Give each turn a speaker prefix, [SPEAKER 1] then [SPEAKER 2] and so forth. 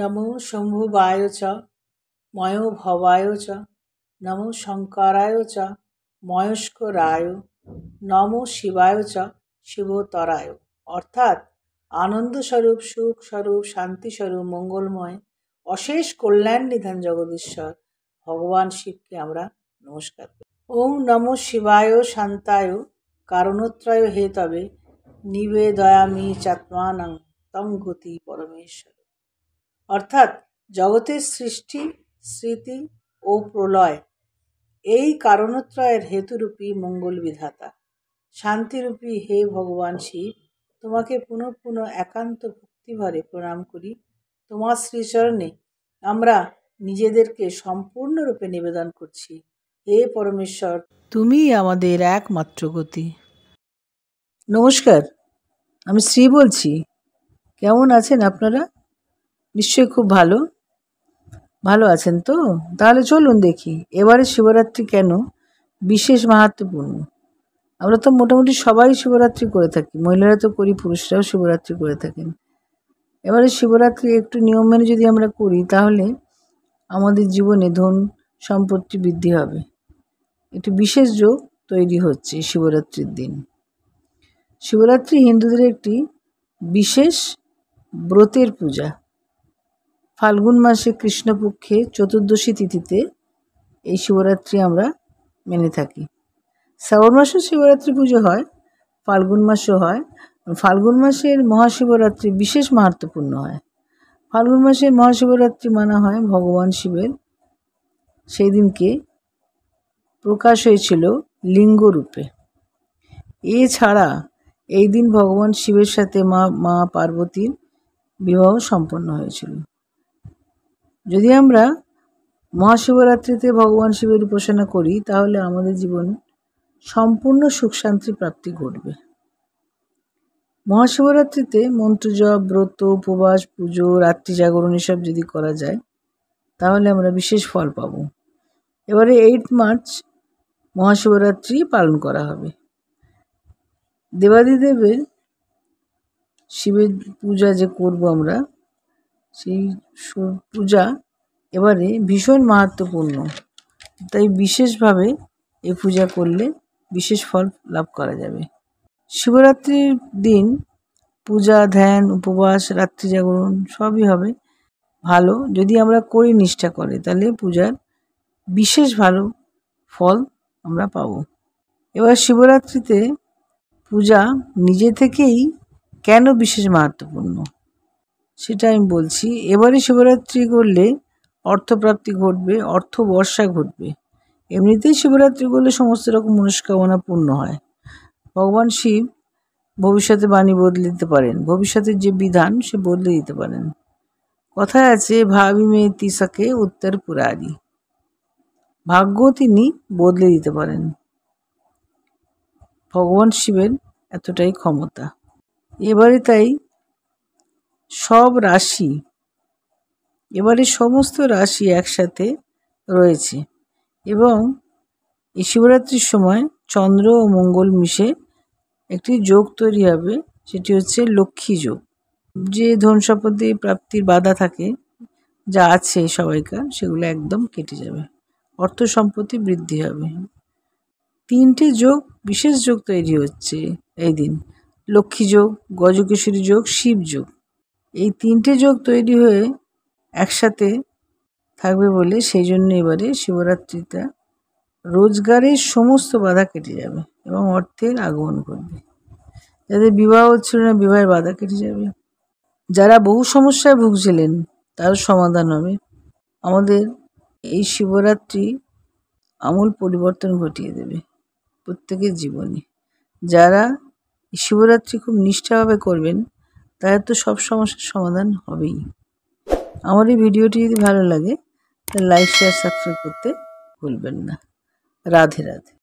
[SPEAKER 1] নমো শম্ভুবায় চ ময়ো ভবায় চ নমো শঙ্করায় চ ময়স্করায় নমো শিবায় চ শিবতরায়। অর্থাৎ আনন্দস্বরূপ, সুখস্বরূপ, শান্তিস্বরূপ, মঙ্গলময়, অশেষ কল্যাণ নিধান জগদীশ্বর ভগবান শিবকে আমরা নমস্কার করি। ওম নমো শিবায় শান্তায় কারণত্রয় হেতবে নিবেদয়ামি চাত্মানং তং গতি পরমেশ্বর। অর্থাৎ জগতের সৃষ্টি, স্মৃতি ও প্রলয় এই কারণত্রয়ের হেতুরূপী মঙ্গল বিধাতা শান্তিরূপী হে ভগবান শিব, তোমাকে পুনঃ পুনঃ একান্ত ভক্তিভরে প্রণাম করি। তোমার শ্রীচরণে আমরা নিজেদেরকে সম্পূর্ণরূপে নিবেদন করছি। হে পরমেশ্বর, তুমিই আমাদের একমাত্র গতি। নমস্কার, আমি শ্রী বলছি। কেমন আছেন আপনারা? নিশ্চয়ই খুব ভালো আছেন তো? তাহলে চলুন দেখি এবারে শিবরাত্রি কেন বিশেষ মাহাত্ম্যপূর্ণ। আমরা তো মোটামুটি সবাই শিবরাত্রি করে থাকি, মহিলারা তো করি, পুরুষরাও শিবরাত্রি করে থাকেন। এবারে শিবরাত্রি একটু নিয়ম মেনে যদি আমরা করি তাহলে আমাদের জীবনে ধন সম্পত্তি বৃদ্ধি হবে। একটি বিশেষ যোগ তৈরি হচ্ছে শিবরাত্রির দিন। শিবরাত্রি হিন্দুদের একটি বিশেষ ব্রতের পূজা। ফাল্গুন মাসে কৃষ্ণপক্ষে চতুর্দশী তিথিতে এই শিবরাত্রি আমরা মেনে থাকি। শ্রাবণ মাসেও শিবরাত্রি পুজো হয়, ফাল্গুন মাসেও হয়। ফাল্গুন মাসের মহাশিবরাত্রি বিশেষ মাহাত্ম্যপূর্ণ হয়। ফাল্গুন মাসের মহাশিবরাত্রি মানা হয় ভগবান শিবের সেই দিনকে প্রকাশ হয়েছিল লিঙ্গরূপে। এছাড়া এই দিন ভগবান শিবের সাথে মা পার্বতীর বিবাহ সম্পন্ন হয়েছিল। যদি আমরা মহাশিবরাত্রিতে ভগবান শিবের উপাসনা করি তাহলে আমাদের জীবন সম্পূর্ণ সুখ শান্তি প্রাপ্তি ঘটবে। মহাশিবরাত্রিতে মন্ত্রজপ, ব্রত, উপবাস, পুজো, রাত্রি জাগরণ এসব যদি করা যায় তাহলে আমরা বিশেষ ফল পাব। এবারে 8 মার্চ মহাশিবরাত্রি পালন করা হবে। দেবাদিদেবের শিবের পূজা যে করব আমরা, সেই পূজা এবারে ভীষণ মাহাত্ম্যপূর্ণ। তাই বিশেষভাবে এই পূজা করলে বিশেষ ফল লাভ করা যাবে। শিবরাত্রির দিন পূজা, ধ্যান, উপবাস, রাত্রি জাগরণ সবই হবে ভালো। যদি আমরা করি নিষ্ঠা করে তাহলে পূজার বিশেষ ভালো ফল আমরা পাব। এবার শিবরাত্রিতে পূজা নিজে থেকেই কেন বিশেষ মাহাত্ম্যপূর্ণ সেটা আমি বলছি। এবারে শিবরাত্রি করলে অর্থপ্রাপ্তি ঘটবে, অর্থ বর্ষা ঘটবে। এমনিতেই শিবরাত্রি করলে সমস্ত রকম মনস্কামনা পূর্ণ হয়। ভগবান শিব ভবিষ্যতে বাণী বদলে দিতে পারেন, ভবিষ্যতের যে বিধান সে বদলে দিতে পারেন। কথায় আছে ভাবি মে তিসাকে উত্তর পুরারি, ভাগ্য তিনি বদলে দিতে পারেন। ভগবান শিবের এতটাই ক্ষমতা। এবারে তাই সব রাশি, এবারে সমস্ত রাশি একসাথে রয়েছে এবং এই শিবরাত্রির সময় চন্দ্র ও মঙ্গল মিশে একটি যোগ তৈরি হবে, সেটি হচ্ছে লক্ষ্মী যোগ। যে ধন সম্পত্তি প্রাপ্তির বাধা থাকে যা আছে সবাইকার, সেগুলো একদম কেটে যাবে, অর্থ সম্পত্তি বৃদ্ধি হবে। 3টে যোগ, বিশেষ যোগ তৈরি হচ্ছে এই দিন। লক্ষ্মী যোগ, গজকেশরী যোগ, শিব যোগ। এই 3টে যোগ তৈরি হয়ে একসাথে থাকবে বলে সেই জন্য এবারে শিবরাত্রিটা রোজগারের সমস্ত বাধা কেটে যাবে এবং অর্থের আগমন ঘটবে। যাদের বিবাহ হচ্ছিল না, বিবাহের বাধা কেটে যাবে। যারা বহু সমস্যায় ভুগছিলেন তারও সমাধান হবে। আমাদের এই শিবরাত্রি আমূল পরিবর্তন ঘটিয়ে দেবে প্রত্যেকের জীবনে। যারা শিবরাত্রি খুব নিষ্ঠাভাবে করবেন তাদের তো সব সমস্যার সমাধান হবেই। আমার এই ভিডিওটি যদি ভালো লাগে তাহলে লাইক, শেয়ার, সাবস্ক্রাইব করতে ভুলবেন না। রাধে রাধে।